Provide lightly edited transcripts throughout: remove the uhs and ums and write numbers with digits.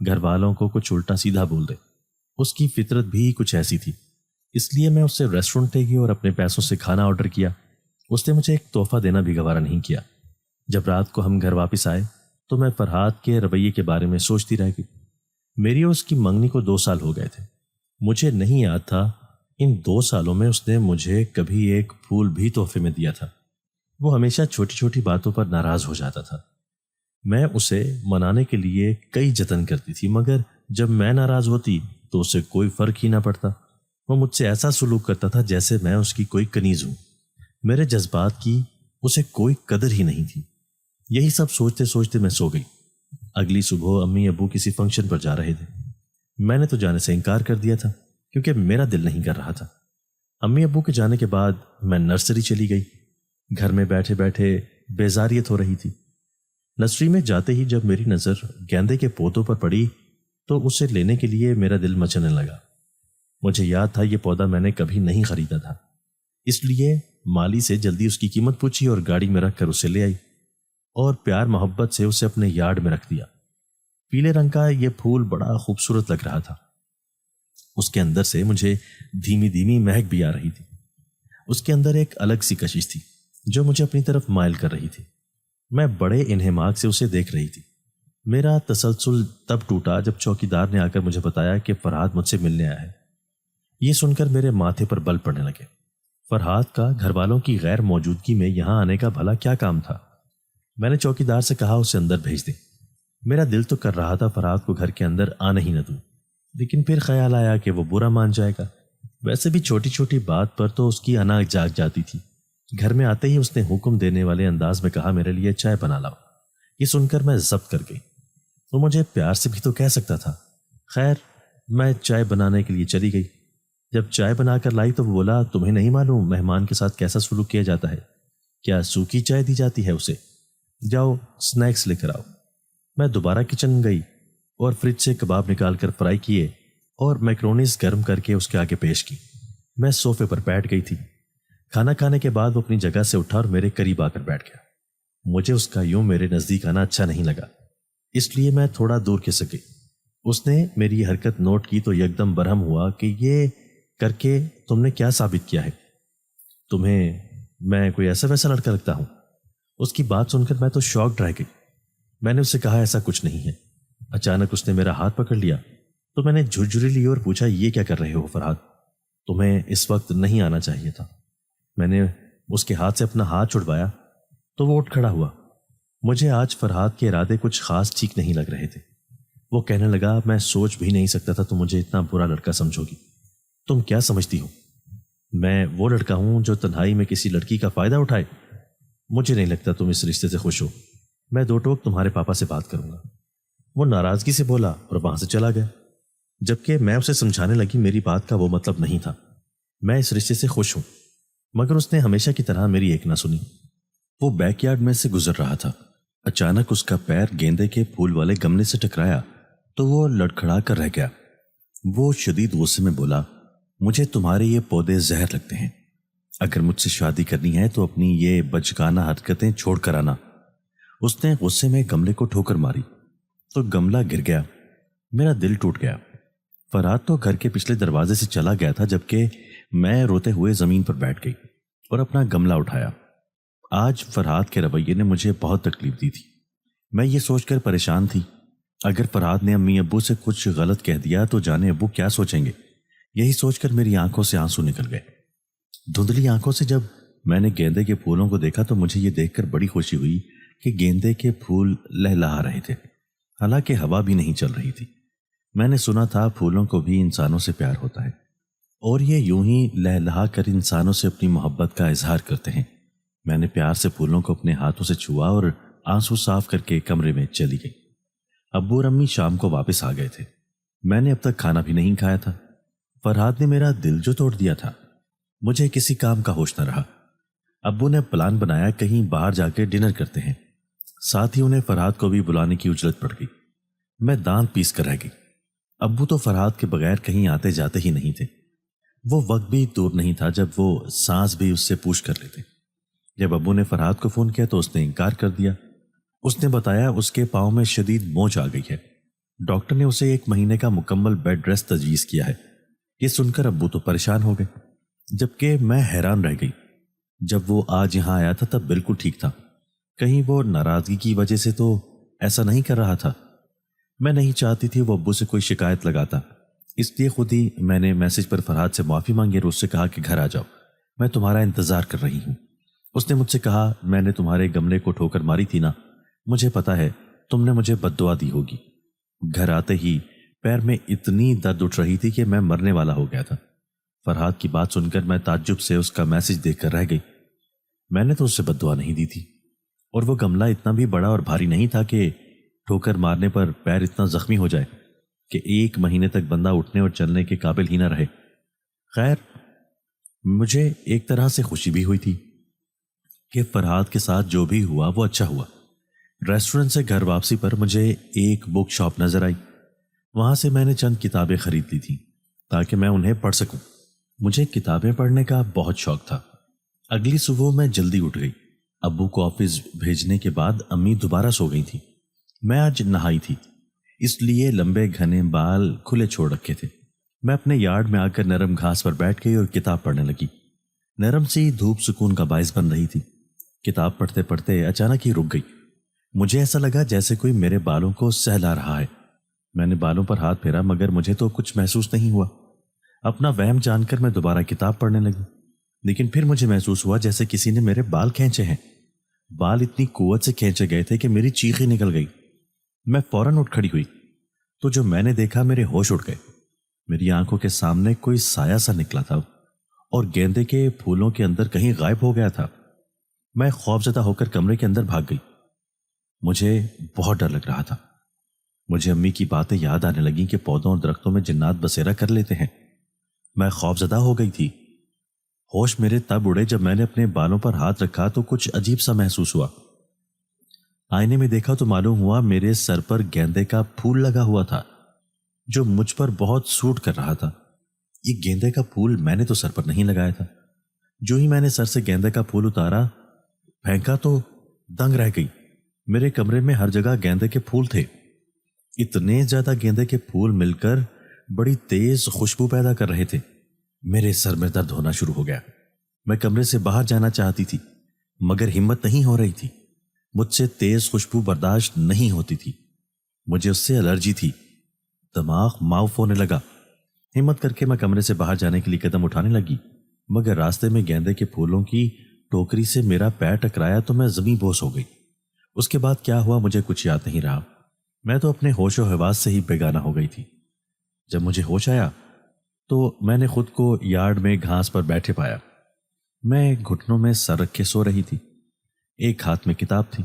گھر والوں کو کچھ الٹا سیدھا بول دے۔ اس کی فطرت بھی کچھ ایسی تھی، اس لیے میں اس سے ریسٹورنٹ لے گئی اور اپنے پیسوں سے کھانا آرڈر کیا۔ اس نے مجھے ایک تحفہ دینا بھی گوارا نہیں کیا۔ جب رات کو ہم گھر واپس آئے تو میں فرحاد کے رویے کے بارے میں سوچتی رہ گئی۔ میری اور اس کی منگنی کو 2 سال ہو گئے تھے۔ مجھے نہیں یاد تھا ان 2 سالوں میں اس نے مجھے کبھی ایک پھول بھی تحفے میں دیا تھا۔ وہ ہمیشہ چھوٹی چھوٹی باتوں پر ناراض ہو جاتا تھا۔ میں اسے منانے کے لیے کئی جتن کرتی تھی، مگر جب میں ناراض ہوتی تو اسے کوئی فرق ہی نہ پڑتا۔ وہ مجھ سے ایسا سلوک کرتا تھا جیسے میں اس کی کوئی کنیز ہوں۔ میرے جذبات کی اسے کوئی قدر ہی نہیں تھی۔ یہی سب سوچتے سوچتے میں سو گئی۔ اگلی صبح امی ابو کسی فنکشن پر جا رہے تھے۔ میں نے تو جانے سے انکار کر دیا تھا کیونکہ میرا دل نہیں کر رہا تھا۔ امی ابو کے جانے کے بعد میں نرسری چلی گئی۔ گھر میں بیٹھے بیٹھے بیزاریت ہو رہی تھی۔ نرسری میں جاتے ہی جب میری نظر گیندے کے پودوں پر پڑی تو اسے لینے کے لیے میرا دل مچلنے لگا۔ مجھے یاد تھا یہ پودا میں نے کبھی نہیں خریدا تھا، اس لیے مالی سے جلدی اس کی قیمت پوچھی اور گاڑی میں رکھ کر اسے لے آئی اور پیار محبت سے اسے اپنے یارڈ میں رکھ دیا۔ پیلے رنگ کا یہ پھول بڑا خوبصورت لگ رہا تھا۔ اس کے اندر سے مجھے دھیمی دھیمی مہک بھی آ رہی تھی۔ اس کے اندر ایک الگ سی کشش تھی جو مجھے اپنی طرف مائل کر رہی تھی۔ میں بڑے انہماک سے اسے دیکھ رہی تھی۔ میرا تسلسل تب ٹوٹا جب چوکیدار نے آ کر مجھے بتایا کہ فرحاد مجھ سے ملنے آیا ہے۔ یہ سن کر میرے ماتھے پر بل پڑنے لگے۔ فرحاد کا گھر والوں کی غیر موجودگی میں یہاں آنے کا بھلا کیا کام تھا؟ میں نے چوکیدار سے کہا اسے اندر بھیج دے۔ میرا دل تو کر رہا تھا فرحاد کو گھر کے اندر آنے ہی نہ دوں، لیکن پھر خیال آیا کہ وہ برا مان جائے گا۔ ویسے بھی چھوٹی چھوٹی بات پر تو اس کی انا جاگ جاتی تھی۔ گھر میں آتے ہی اس نے حکم دینے والے انداز میں کہا میرے لیے چائے بنا لاؤ۔ یہ سن کر میں ضبط کر گئی۔ وہ مجھے پیار سے بھی تو کہہ سکتا تھا۔ خیر، میں چائے بنانے کے لیے چلی گئی۔ جب چائے بنا کر لائی تو وہ بولا تمہیں نہیں معلوم مہمان کے ساتھ کیسا سلوک کیا جاتا ہے؟ کیا سوکھی چائے دی جاتی ہے اسے؟ جاؤ سنیکس لے کر آؤ۔ میں دوبارہ کچن گئی اور فریج سے کباب نکال کر فرائی کیے اور میکرونیز گرم کر کے اس کے آگے پیش کی۔ میں صوفے پر بیٹھ گئی تھی۔ کھانا کھانے کے بعد وہ اپنی جگہ سے اٹھا اور میرے قریب آ کر بیٹھ گیا۔ مجھے اس کا یوں میرے نزدیک آنا اچھا نہیں لگا، اس لیے میں تھوڑا دور کھسک گئی۔ اس نے میری یہ حرکت نوٹ کی تو یکدم برہم ہوا کہ یہ کر کے تم نے کیا ثابت کیا ہے؟ تمہیں میں کوئی ایسا ویسا لڑکا لگتا ہوں؟ اس کی بات سن کر میں تو شاکڈ رہ گئی۔ میں نے اس سے کہا ایسا کچھ نہیں ہے۔ اچانک اس نے میرا ہاتھ پکڑ لیا تو میں نے جھرجھری لی اور پوچھا یہ کیا کر رہے ہو فرحاد؟ تمہیں اس وقت نہیں آنا چاہیے تھا۔ میں نے اس کے ہاتھ سے اپنا ہاتھ چھڑوایا تو وہ اٹھ کھڑا ہوا۔ مجھے آج فرحاد کے ارادے کچھ خاص ٹھیک نہیں لگ رہے تھے۔ وہ کہنے لگا میں سوچ بھی نہیں سکتا تھا تم مجھے اتنا برا لڑکا سمجھو گی۔ تم کیا سمجھتی ہو میں وہ لڑکا ہوں جو تنہائی میں کسی لڑکی کا فائدہ اٹھائے؟ مجھے نہیں لگتا تم اس رشتے سے خوش ہو۔ میں دو ٹوک تمہارے پاپا سے بات کروں گا۔ وہ ناراضگی سے بولا اور وہاں سے چلا گیا، جبکہ میں اسے سمجھانے لگی میری بات کا وہ مطلب نہیں تھا، میں اس رشتے سے خوش ہوں۔ مگر اس نے ہمیشہ کی طرح میری ایک نہ سنی۔ وہ بیک یارڈ میں سے گزر رہا تھا۔ اچانک اس کا پیر گیندے کے پھول والے گملے سے ٹکرایا تو وہ لڑکھڑا کر رہ گیا۔ وہ شدید غصے میں بولا مجھے تمہارے یہ پودے زہر لگتے ہیں۔ اگر مجھ سے شادی کرنی ہے تو اپنی یہ بچگانہ حرکتیں چھوڑ کر آنا۔ اس نے غصے میں گملے کو ٹھوکر ماری تو گملہ گر گیا۔ میرا دل ٹوٹ گیا۔ فرحاد تو گھر کے پچھلے دروازے سے چلا گیا تھا، جبکہ میں روتے ہوئے زمین پر بیٹھ گئی اور اپنا گملہ اٹھایا۔ آج فرحاد کے رویے نے مجھے بہت تکلیف دی تھی۔ میں یہ سوچ کر پریشان تھی اگر فرحاد نے امی ابو سے کچھ غلط کہہ دیا تو جانے ابو کیا سوچیں گے۔ یہی سوچ کر میری آنکھوں سے آنسو نکل گئے۔ دھندلی آنکھوں سے جب میں نے گیندے کے پھولوں کو دیکھا تو مجھے یہ دیکھ کر بڑی خوشی ہوئی کہ گیندے کے پھول لہلہا رہے تھے، حالانکہ ہوا بھی نہیں چل رہی تھی۔ میں نے سنا تھا پھولوں کو بھی انسانوں سے پیار ہوتا ہے اور یہ یوں ہی لہلہا کر انسانوں سے اپنی محبت کا اظہار کرتے ہیں۔ میں نے پیار سے پھولوں کو اپنے ہاتھوں سے چھوا اور آنسو صاف کر کے کمرے میں چلی گئی۔ ابو اور امی شام کو واپس آ گئے تھے۔ میں نے اب تک کھانا بھی نہیں کھایا تھا۔ فرحاد نے میرا دل جو توڑ دیا تھا، مجھے کسی کام کا ہوش نہ رہا۔ ابو نے پلان بنایا کہیں باہر جا کے ڈنر کرتے ہیں، ساتھ ہی انہیں فرحاد کو بھی بلانے کی اجرت پڑ گئی۔ میں دانت پیس کر رہ گئی۔ ابو تو فرحاد کے بغیر کہیں آتے جاتے ہی نہیں تھے۔ وہ وقت بھی دور نہیں تھا جب وہ سانس بھی اس سے پوچھ کر لیتے۔ جب ابو نے فرحاد کو فون کیا تو اس نے انکار کر دیا۔ اس نے بتایا اس کے پاؤں میں شدید موچ آ گئی ہے ڈاکٹر نے اسے 1 مہینے کا مکمل بیڈ ریسٹ تجویز کیا ہے۔ یہ سن کر ابو تو پریشان ہو گئے، جبکہ میں حیران رہ گئی۔ جب وہ آج یہاں آیا تھا تب بالکل ٹھیک تھا، کہیں وہ ناراضگی کی وجہ سے تو ایسا نہیں کر رہا تھا۔ میں نہیں چاہتی تھی وہ ابو سے کوئی شکایت لگاتا، اس لیے خود ہی میں نے میسج پر فرحاد سے معافی مانگی اور اس سے کہا کہ گھر آ جاؤ، میں تمہارا انتظار کر رہی ہوں۔ اس نے مجھ سے کہا میں نے تمہارے گملے کو ٹھوکر ماری تھی نا، مجھے پتا ہے تم نے مجھے بد دعا دی ہوگی۔ گھر آتے ہی پیر میں اتنی درد اٹھ رہی تھی کہ میں مرنے والا ہو گیا تھا۔ فرحاد کی بات سن کر میں تعجب سے اس کا میسج دیکھ کر رہ گئی۔ میں نے تو اس سے بد دعا نہیں دی تھی، اور وہ گملہ اتنا بھی بڑا اور بھاری نہیں تھا کہ ٹھوکر مارنے پر پیر اتنا زخمی ہو جائے کہ 1 مہینے تک بندہ اٹھنے اور چلنے کے قابل ہی نہ رہے۔ خیر، مجھے ایک طرح سے خوشی بھی ہوئی تھی کہ فرحاد کے ساتھ جو بھی ہوا وہ اچھا ہوا۔ ریسٹورنٹ سے گھر واپسی پر مجھے ایک بک شاپ نظر آئی، وہاں سے میں نے چند کتابیں خرید لی تھیں تاکہ میں انہیں پڑھ سکوں۔ مجھے کتابیں پڑھنے کا بہت شوق تھا۔ اگلی صبح میں جلدی اٹھ گئی۔ ابو کو آفس بھیجنے کے بعد امی دوبارہ سو گئی تھی۔ میں آج نہائی تھی، اس لیے لمبے گھنے بال کھلے چھوڑ رکھے تھے۔ میں اپنے یارڈ میں آ کر نرم گھاس پر بیٹھ گئی اور کتاب پڑھنے لگی۔ نرم سی دھوپ سکون کا باعث بن رہی تھی۔ کتاب پڑھتے پڑھتے اچانک ہی رک گئی۔ مجھے ایسا لگا جیسے کوئی میرے بالوں کو سہلا رہا ہے۔ میں نے بالوں پر ہاتھ پھیرا مگر مجھے تو کچھ محسوس نہیں ہوا۔ اپنا وہم جان کر میں دوبارہ کتاب پڑھنے لگی، لیکن پھر مجھے محسوس ہوا جیسے کسی نے میرے بال کھینچے ہیں۔ بال اتنی قوت سے کھینچے گئے تھے کہ میری چیخ ہی نکل گئی۔ میں فوراً اٹھ کھڑی ہوئی تو جو میں نے دیکھا میرے ہوش اڑ گئے۔ میری آنکھوں کے سامنے کوئی سایہ سا نکلا تھا اور گیندے کے پھولوں کے اندر کہیں غائب ہو گیا تھا۔ میں خوفزدہ ہو کر کمرے کے اندر بھاگ گئی۔ مجھے بہت ڈر لگ رہا تھا۔ مجھے امی کی باتیں یاد آنے لگیں کہ پودوں اور درختوں میں جنات بسیرا کر لیتے ہیں۔ میں خوفزدہ ہو گئی تھی۔ ہوش میرے تب اڑے جب میں نے اپنے بالوں پر ہاتھ رکھا تو کچھ عجیب سا محسوس ہوا۔ آئینے میں دیکھا تو معلوم ہوا میرے سر پر گیندے کا پھول لگا ہوا تھا جو مجھ پر بہت سوٹ کر رہا تھا۔ یہ گیندے کا پھول میں نے تو سر پر نہیں لگایا تھا۔ جو ہی میں نے سر سے گیندے کا پھول اتارا پھینکا تو دنگ رہ گئی۔ میرے کمرے میں ہر جگہ گیندے کے پھول تھے۔ اتنے زیادہ گیندے کے پھول مل کر بڑی تیز خوشبو پیدا کر رہے تھے۔ میرے سر میں درد ہونا شروع ہو گیا۔ میں کمرے سے باہر جانا چاہتی تھی مگر ہمت نہیں ہو رہی تھی۔ مجھ سے تیز خوشبو برداشت نہیں ہوتی تھی، مجھے اس سے الرجی تھی۔ دماغ معاف ہونے لگا۔ ہمت کر کے میں کمرے سے باہر جانے کے لیے قدم اٹھانے لگی مگر راستے میں گیندے کے پھولوں کی ٹوکری سے میرا پیر ٹکرایا تو میں زمیں بوس ہو گئی۔ اس کے بعد کیا ہوا مجھے کچھ یاد نہیں رہا۔ میں تو اپنے ہوش و حواس سے ہی بیگانہ ہو گئی تھی۔ جب مجھے ہوش آیا تو میں نے خود کو یارڈ میں گھاس پر بیٹھے پایا۔ میں گھٹنوں میں سر رکھے سو رہی تھی، ایک ہاتھ میں کتاب تھی۔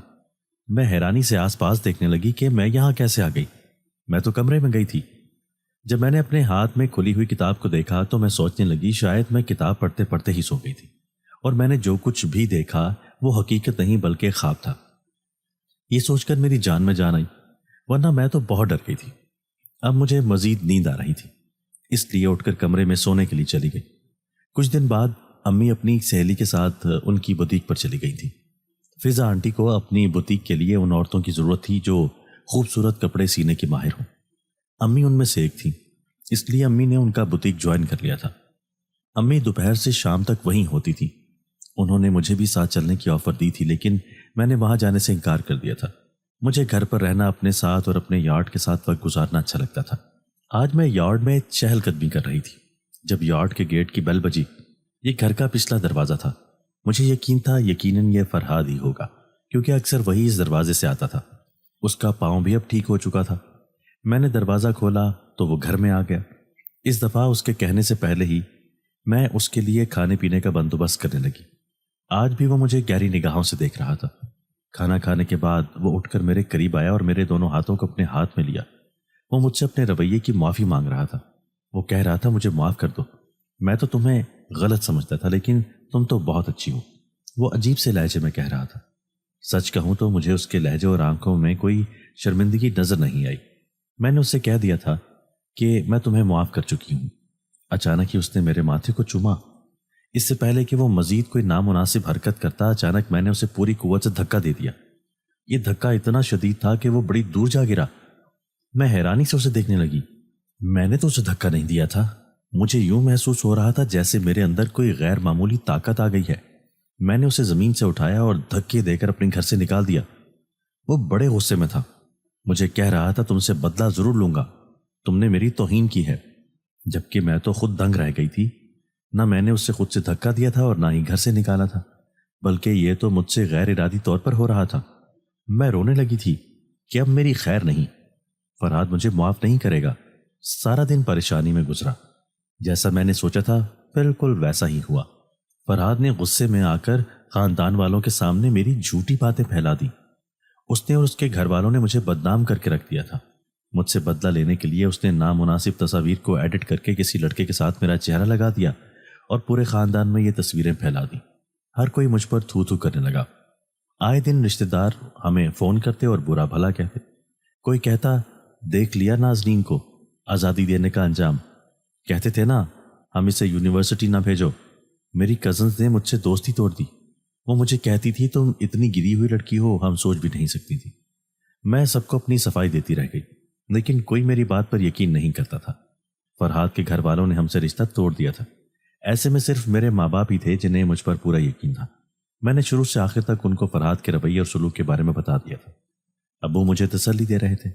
میں حیرانی سے آس پاس دیکھنے لگی کہ میں یہاں کیسے آ گئی۔ میں تو کمرے میں گئی تھی۔ جب میں نے اپنے ہاتھ میں کھلی ہوئی کتاب کو دیکھا تو میں سوچنے لگی شاید میں کتاب پڑھتے پڑھتے ہی سو گئی تھی اور میں نے جو کچھ بھی دیکھا وہ حقیقت نہیں بلکہ خواب تھا۔ یہ سوچ کر میری جان میں جان آئی، ورنہ میں تو بہت ڈر گئی تھی۔ اب مجھے مزید نیند آ رہی تھی، اس لیے اٹھ کر کمرے میں سونے کے لیے چلی گئی۔ کچھ دن بعد امی اپنی سہیلی کے ساتھ ان کی بوتیک پر چلی گئی تھی۔ فضا آنٹی کو اپنی بوتیک کے لیے ان عورتوں کی ضرورت تھی جو خوبصورت کپڑے سینے کی ماہر ہوں۔ امی ان میں سے ایک تھی، اس لیے امی نے ان کا بوتیک جوائن کر لیا تھا۔ امی دوپہر سے شام تک وہیں ہوتی تھی۔ انہوں نے مجھے بھی ساتھ چلنے کی آفر دی تھی لیکن میں نے وہاں جانے سے انکار کر دیا تھا۔ مجھے گھر پر رہنا، اپنے ساتھ اور اپنے یارڈ کے ساتھ وقت گزارنا اچھا لگتا تھا۔ آج میں یارڈ میں چہل قدمی کر رہی تھی جب یارڈ کے گیٹ کی بیل بجی۔ یہ گھر کا پچھلا دروازہ تھا۔ مجھے یقین تھا یقیناً یہ فرحاد ہی ہوگا کیونکہ اکثر وہی اس دروازے سے آتا تھا۔ اس کا پاؤں بھی اب ٹھیک ہو چکا تھا۔ میں نے دروازہ کھولا تو وہ گھر میں آ گیا۔ اس دفعہ اس کے کہنے سے پہلے ہی میں اس کے لیے کھانے پینے کا بندوبست کرنے لگی۔ آج بھی وہ مجھے گہری نگاہوں سے دیکھ رہا تھا۔ کھانا کھانے کے بعد وہ اٹھ کر میرے قریب آیا اور میرے دونوں ہاتھوں کو اپنے ہاتھ میں لیا۔ وہ مجھ سے اپنے رویے کی معافی مانگ رہا تھا۔ وہ کہہ رہا تھا مجھے معاف کر دو، میں تو تمہیں غلط سمجھتا تھا لیکن تم تو بہت اچھی ہو۔ وہ عجیب سے لہجے میں کہہ رہا تھا۔ سچ کہوں تو مجھے اس کے لہجے اور آنکھوں میں کوئی شرمندگی نظر نہیں آئی۔ میں نے اسے کہہ دیا تھا کہ میں تمہیں معاف کر چکی ہوں۔ اچانک ہی اس نے میرے ماتھے کو چوما۔ اس سے پہلے کہ وہ مزید کوئی نامناسب حرکت کرتا اچانک میں نے اسے پوری قوت سے دھکا دے دیا۔ یہ دھکا اتنا شدید تھا کہ وہ بڑی دور جا گرا۔ میں حیرانی سے اسے دیکھنے لگی۔ میں نے تو اسے دھکا نہیں دیا تھا، مجھے یوں محسوس ہو رہا تھا جیسے میرے اندر کوئی غیر معمولی طاقت آ گئی ہے۔ میں نے اسے زمین سے اٹھایا اور دھکے دے کر اپنے گھر سے نکال دیا۔ وہ بڑے غصے میں تھا، مجھے کہہ رہا تھا تم سے بدلہ ضرور لوں گا، تم نے میری توہین کی ہے، جبکہ میں تو خود دنگ رہ گئی تھی۔ نہ میں نے اس سے خود سے دھکا دیا تھا اور نہ ہی گھر سے نکالا تھا، بلکہ یہ تو مجھ سے غیر ارادی طور پر ہو رہا تھا۔ میں رونے لگی تھی کہ اب میری خیر نہیں، فرحاد مجھے معاف نہیں کرے گا۔ سارا دن پریشانی میں گزرا، جیسا میں نے سوچا تھا بالکل ویسا ہی ہوا۔ فرحاد نے غصے میں آ کر خاندان والوں کے سامنے میری جھوٹی باتیں پھیلا دی۔ اس نے اور اس کے گھر والوں نے مجھے بدنام کر کے رکھ دیا تھا۔ مجھ سے بدلہ لینے کے لیے اس نے نامناسب تصاویر کو ایڈٹ کر کے کسی لڑکے کے ساتھ میرا چہرہ لگا دیا اور پورے خاندان میں یہ تصویریں پھیلا دی۔ ہر کوئی مجھ پر تھو تھو کرنے لگا۔ آئے دن رشتہ دار ہمیں فون کرتے اور برا بھلا کہتے۔ کوئی کہتا دیکھ لیا نازنین کو، آزادی دینے کا انجام، کہتے تھے نا ہم اسے یونیورسٹی نہ بھیجو۔ میری کزنز نے مجھ سے دوستی توڑ دی، وہ مجھے کہتی تھی تم اتنی گری ہوئی لڑکی ہو، ہم سوچ بھی نہیں سکتی تھی۔ میں سب کو اپنی صفائی دیتی رہ گئی، لیکن کوئی میری بات پر یقین نہیں کرتا تھا۔ فرحاد کے گھر والوں نے ہم سے رشتہ توڑ دیا تھا۔ ایسے میں صرف میرے ماں باپ ہی تھے جنہیں مجھ پر پورا یقین تھا۔ میں نے شروع سے آخر تک ان کو فرحاد کے رویے اور سلوک کے بارے میں بتا دیا تھا۔ ابو مجھے تسلی دے رہے تھے،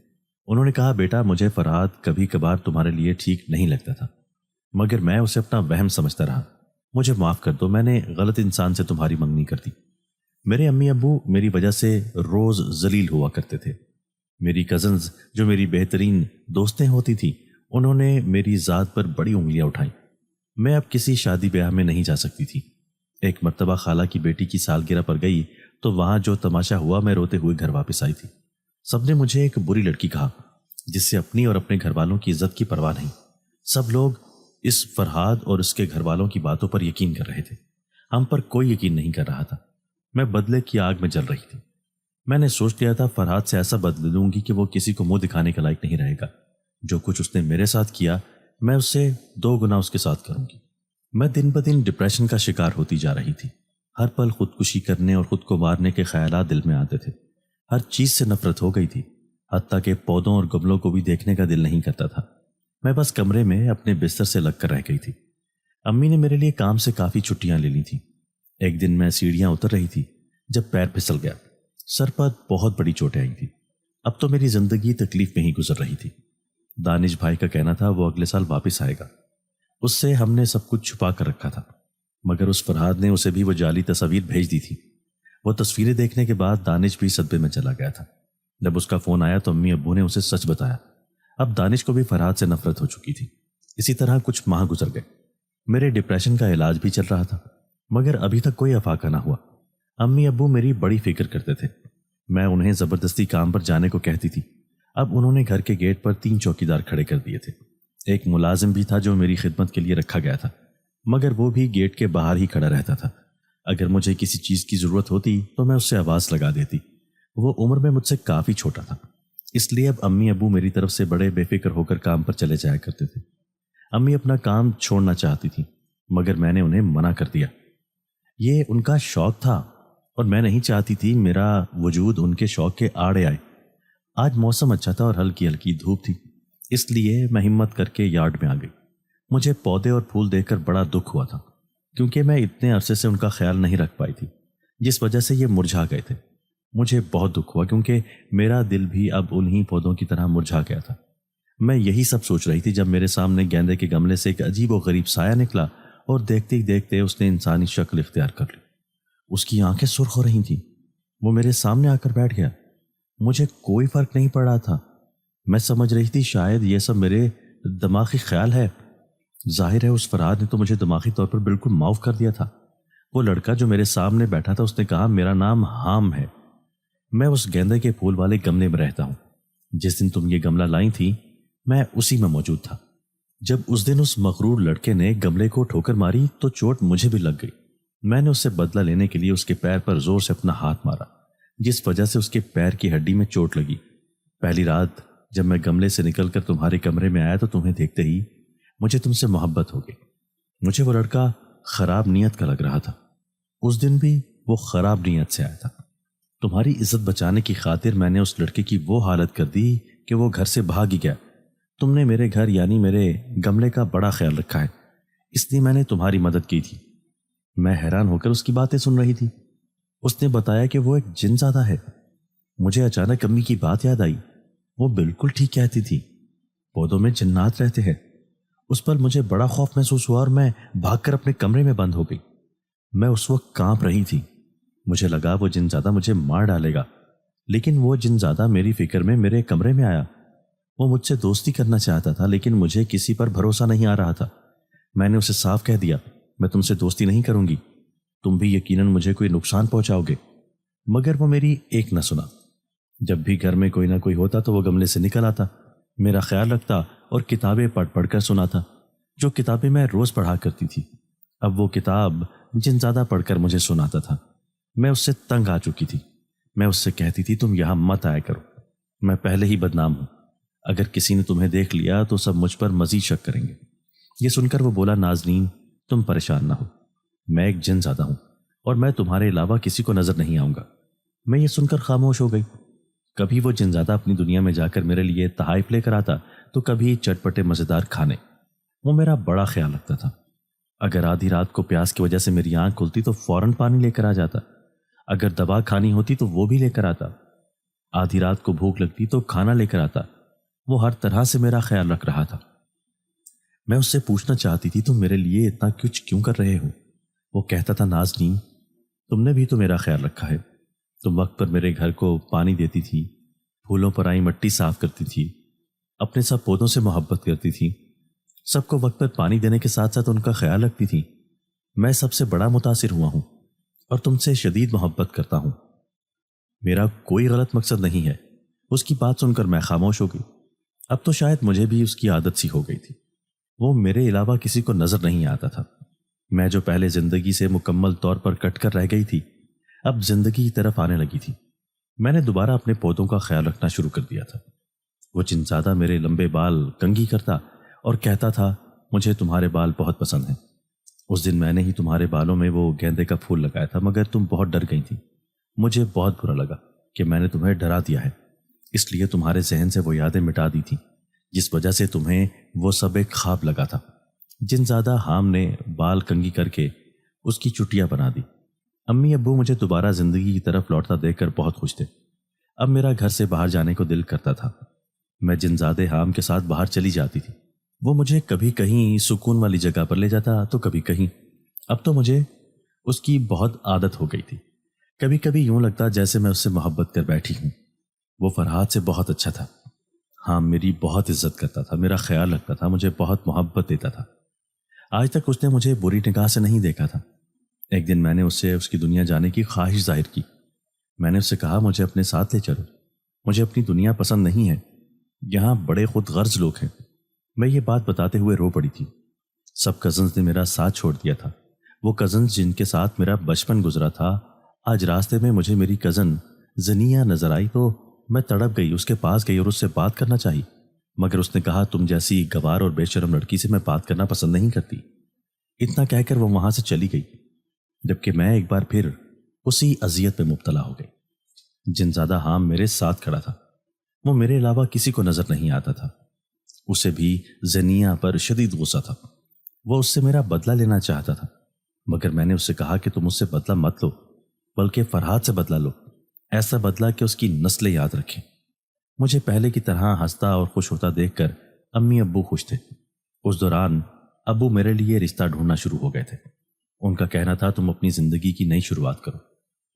انہوں نے کہا بیٹا مجھے فرحاد کبھی کبھار تمہارے لیے ٹھیک نہیں لگتا تھا، مگر میں اسے اپنا وہم سمجھتا رہا، مجھے معاف کر دو، میں نے غلط انسان سے تمہاری منگنی کر دی۔ میرے امی ابو میری وجہ سے روز ذلیل ہوا کرتے تھے۔ میری کزنز جو میری بہترین دوستیں ہوتی تھیں انہوں نے میری ذات پر بڑی انگلیاں اٹھائیں۔ میں اب کسی شادی بیاہ میں نہیں جا سکتی تھی۔ ایک مرتبہ خالہ کی بیٹی کی سالگرہ پر گئی تو وہاں جو تماشا ہوا، میں روتے ہوئے گھر واپس آئی تھی۔ سب نے مجھے ایک بری لڑکی کہا جس سے اپنی اور اپنے گھر والوں کی عزت کی پرواہ نہیں۔ سب لوگ اس فرحاد اور اس کے گھر والوں کی باتوں پر یقین کر رہے تھے، ہم پر کوئی یقین نہیں کر رہا تھا۔ میں بدلے کی آگ میں جل رہی تھی۔ میں نے سوچ لیا تھا فرحاد سے ایسا بدلہ لوں گی کہ وہ کسی کو منہ دکھانے کے لائق نہیں رہے گا۔ جو کچھ اس نے میرے ساتھ کیا میں اس سے 2 گنا اس کے ساتھ کروں گی۔ میں دن بدن ڈپریشن کا شکار ہوتی جا رہی تھی۔ ہر پل خودکشی کرنے اور خود کو مارنے کے خیالات دل میں آتے تھے۔ ہر چیز سے نفرت ہو گئی تھی، حتیٰ کہ پودوں اور گملوں کو بھی دیکھنے کا دل نہیں کرتا تھا۔ میں بس کمرے میں اپنے بستر سے لگ کر رہ گئی تھی۔ امی نے میرے لیے کام سے کافی چھٹیاں لے لی تھیں۔ ایک دن میں سیڑھیاں اتر رہی تھی جب پیر پھسل گیا، سر پر بہت بڑی چوٹیں آئی تھی۔ اب تو میری زندگی تکلیف میں ہی گزر رہی تھی۔ دانش بھائی کا کہنا تھا وہ اگلے سال واپس آئے گا، اس سے ہم نے سب کچھ چھپا کر رکھا تھا، مگر اس فرحاد نے اسے بھی وہ جعلی تصاویر بھیج دی تھی۔ وہ تصویریں دیکھنے کے بعد دانش بھی صدمے میں چلا گیا تھا۔ جب اس کا فون آیا تو امی ابو نے اسے سچ بتایا۔ اب دانش کو بھی فرحاد سے نفرت ہو چکی تھی۔ اسی طرح کچھ ماہ گزر گئے۔ میرے ڈپریشن کا علاج بھی چل رہا تھا، مگر ابھی تک کوئی افاقہ نہ ہوا۔ امی ابو میری بڑی فکر کرتے تھے۔ میں انہیں زبردستی کام پر جانے کو کہتی تھی۔ اب انہوں نے گھر کے گیٹ پر 3 چوکیدار کھڑے کر دیے تھے۔ ایک ملازم بھی تھا جو میری خدمت کے لیے رکھا گیا تھا، مگر وہ بھی گیٹ کے باہر ہی کھڑا رہتا تھا۔ اگر مجھے کسی چیز کی ضرورت ہوتی تو میں اس سے آواز لگا دیتی۔ وہ عمر میں مجھ سے کافی چھوٹا تھا، اس لیے اب امی ابو میری طرف سے بڑے بے فکر ہو کر کام پر چلے جایا کرتے تھے۔ امی اپنا کام چھوڑنا چاہتی تھی، مگر میں نے انہیں منع کر دیا۔ یہ ان کا شوق تھا اور میں نہیں چاہتی تھی میرا وجود ان کے شوق کے آڑے آئے۔ آج موسم اچھا تھا اور ہلکی ہلکی دھوپ تھی، اس لیے میں ہمت کر کے یارڈ میں آ گئی۔ مجھے پودے اور پھول دیکھ کر بڑا دکھ ہوا تھا، کیونکہ میں اتنے عرصے سے ان کا خیال نہیں رکھ پائی تھی، جس وجہ سے یہ مرجھا گئے تھے۔ مجھے بہت دکھ ہوا کیونکہ میرا دل بھی اب انہی پودوں کی طرح مرجھا گیا تھا۔ میں یہی سب سوچ رہی تھی جب میرے سامنے گیندے کے گملے سے ایک عجیب و غریب سایہ نکلا اور دیکھتے ہی دیکھتے اس نے انسانی شکل اختیار کر لی۔ اس کی آنکھیں سرخ ہو رہی تھیں۔ وہ میرے سامنے آ کر بیٹھ گیا۔ مجھے کوئی فرق نہیں پڑ رہا تھا۔ میں سمجھ رہی تھی شاید یہ سب میرے دماغی خیال ہے۔ ظاہر ہے اس فرحاد نے تو مجھے دماغی طور پر بالکل معاف کر دیا تھا۔ وہ لڑکا جو میرے سامنے بیٹھا تھا اس نے کہا میرا نام حام ہے، میں اس گیندے کے پھول والے گملے میں رہتا ہوں۔ جس دن تم یہ گملہ لائی تھی میں اسی میں موجود تھا۔ جب اس دن اس مغرور لڑکے نے گملے کو ٹھوکر ماری تو چوٹ مجھے بھی لگ گئی۔ میں نے اس سے بدلہ لینے کے لیے اس کے پیر پر زور سے اپنا ہاتھ مارا، جس وجہ سے اس کے پیر کی ہڈی میں چوٹ لگی۔ پہلی رات جب میں گملے سے نکل کر تمہارے کمرے میں آیا تو تمہیں دیکھتے ہی مجھے تم سے محبت ہو گئی۔ مجھے وہ لڑکا خراب نیت کا لگ رہا تھا۔ اس دن بھی وہ خراب نیت سے آیا تھا۔ تمہاری عزت بچانے کی خاطر میں نے اس لڑکے کی وہ حالت کر دی کہ وہ گھر سے بھاگ ہی گیا۔ تم نے میرے گھر یعنی میرے گملے کا بڑا خیال رکھا ہے، اس لیے میں نے تمہاری مدد کی تھی۔ میں حیران ہو کر اس کی باتیں سن رہی تھی۔ اس نے بتایا کہ وہ ایک جن زادہ ہے۔ مجھے اچانک امی کی بات یاد آئی، وہ بالکل ٹھیک کہتی تھی، پودوں میں جنات رہتے ہیں۔ اس پر مجھے بڑا خوف محسوس ہوا اور میں بھاگ کر اپنے کمرے میں بند ہو گئی۔ میں اس وقت کانپ رہی تھی، مجھے لگا وہ جن زادہ مجھے مار ڈالے گا، لیکن وہ جن زادہ میری فکر میں میرے کمرے میں آیا۔ وہ مجھ سے دوستی کرنا چاہتا تھا، لیکن مجھے کسی پر بھروسہ نہیں آ رہا تھا۔ میں نے اسے صاف کہہ دیا، میں تم سے دوستی نہیں کروں گی، تم بھی یقیناً مجھے کوئی نقصان پہنچاؤ گے، مگر وہ میری ایک نہ سنا۔ جب بھی گھر میں کوئی نہ کوئی ہوتا تو وہ گملے سے نکل آتا، میرا خیال رکھتا اور کتابیں پڑھ پڑھ کر سناتا، جو کتابیں میں روز پڑھا کرتی تھی۔ اب وہ کتاب جن زادہ پڑھ کر مجھے سناتا تھا۔ میں اس سے تنگ آ چکی تھی۔ میں اس سے کہتی تھی تم یہاں مت آیا کرو، میں پہلے ہی بدنام ہوں، اگر کسی نے تمہیں دیکھ لیا تو سب مجھ پر مزید شک کریں گے۔ یہ سن کر وہ بولا، نازنین تم پریشان نہ ہو، میں ایک جن زادہ ہوں اور میں تمہارے علاوہ کسی کو نظر نہیں آؤں گا۔ میں یہ سن کر خاموش ہو گئی۔ کبھی وہ جن زادہ اپنی دنیا میں جا کر میرے لیے تحائف لے کر آتا تو کبھی چٹپٹے مزیدار کھانے۔ وہ میرا بڑا خیال رکھتا تھا۔ اگر آدھی رات کو پیاس کی وجہ سے میری آنکھ کھلتی تو فوراً پانی لے کر آ جاتا، اگر دوا کھانی ہوتی تو وہ بھی لے کر آتا، آدھی رات کو بھوک لگتی تو کھانا لے کر آتا۔ وہ ہر طرح سے میرا خیال رکھ رہا تھا۔ میں اس سے پوچھنا چاہتی تھی تم میرے لیے اتنا کچھ کیوں کر رہے ہو؟ وہ کہتا تھا، نازنین تم نے بھی تو میرا خیال رکھا ہے، تم وقت پر میرے گھر کو پانی دیتی تھی، پھولوں پر آئی مٹی صاف کرتی تھی، اپنے سب پودوں سے محبت کرتی تھی، سب کو وقت پر پانی دینے کے ساتھ ساتھ ان کا خیال رکھتی تھی۔ میں سب سے بڑا متاثر ہوا ہوں اور تم سے شدید محبت کرتا ہوں، میرا کوئی غلط مقصد نہیں ہے۔ اس کی بات سن کر میں خاموش ہو گئی۔ اب تو شاید مجھے بھی اس کی عادت سی ہو گئی تھی، وہ میرے علاوہ کسی کو نظر نہیں آتا تھا۔ میں جو پہلے زندگی سے مکمل طور پر کٹ کر رہ گئی تھی، اب زندگی کی طرف آنے لگی تھی۔ میں نے دوبارہ اپنے پودوں کا خیال رکھنا شروع کر دیا تھا۔ وہ جن زادہ میرے لمبے بال کنگھی کرتا اور کہتا تھا، مجھے تمہارے بال بہت پسند ہیں۔ اس دن میں نے ہی تمہارے بالوں میں وہ گیندے کا پھول لگایا تھا، مگر تم بہت ڈر گئی تھی۔ مجھے بہت برا لگا کہ میں نے تمہیں ڈرا دیا ہے، اس لیے تمہارے ذہن سے وہ یادیں مٹا دی تھیں، جس وجہ سے تمہیں وہ سب ایک خواب لگا تھا۔ جن زادہ حام نے بال کنگھی کر کے اس کی چٹیاں بنا دی۔ امی ابو مجھے دوبارہ زندگی کی طرف لوٹتا دیکھ کر بہت خوش تھے۔ اب میرا گھر سے باہر جانے کو دل کرتا تھا۔ میں جن زادے حام کے ساتھ باہر چلی جاتی تھی۔ وہ مجھے کبھی کہیں سکون والی جگہ پر لے جاتا تو کبھی کہیں۔ اب تو مجھے اس کی بہت عادت ہو گئی تھی۔ کبھی کبھی یوں لگتا جیسے میں اس سے محبت کر بیٹھی ہوں۔ وہ فرحات سے بہت اچھا تھا۔ ہاں، میری بہت عزت کرتا تھا، میرا خیال رکھتا تھا، مجھے بہت محبت دیتا تھا۔ آج تک اس نے مجھے بری نگاہ سے نہیں دیکھا تھا۔ ایک دن میں نے اس سے اس کی دنیا جانے کی خواہش ظاہر کی۔ میں نے اس سے کہا، مجھے اپنے ساتھ لے چلو، مجھے اپنی دنیا پسند نہیں ہے، یہاں بڑے خود غرض لوگ ہیں۔ میں یہ بات بتاتے ہوئے رو پڑی تھی۔ سب کزنز نے میرا ساتھ چھوڑ دیا تھا۔ وہ کزنز جن کے ساتھ میرا بچپن گزرا تھا، آج راستے میں مجھے میری کزن زنیہ نظر آئی تو میں تڑپ گئی، اس کے پاس گئی اور اس سے بات کرنا چاہی، مگر اس نے کہا، تم جیسی گوار اور بے شرم لڑکی سے میں بات کرنا پسند نہیں کرتی۔ اتنا کہہ کر وہ وہاں سے چلی گئی، جبکہ میں ایک بار پھر اسی اذیت میں مبتلا ہو گئی۔ جن زادہ حام میرے ساتھ کھڑا تھا، وہ میرے علاوہ کسی کو نظر نہیں آتا تھا۔ اسے بھی زنیہ پر شدید غصہ تھا۔ وہ اس سے میرا بدلہ لینا چاہتا تھا، مگر میں نے اس سے کہا کہ تم اس سے بدلہ مت لو، بلکہ فرحات سے بدلہ لو، ایسا بدلہ کہ اس کی نسلیں یاد رکھیں۔ مجھے پہلے کی طرح ہنستا اور خوش ہوتا دیکھ کر امی ابو خوش تھے۔ اس دوران ابو میرے لیے رشتہ ڈھونڈنا شروع ہو گئے تھے۔ ان کا کہنا تھا، تم اپنی زندگی کی نئی شروعات کرو،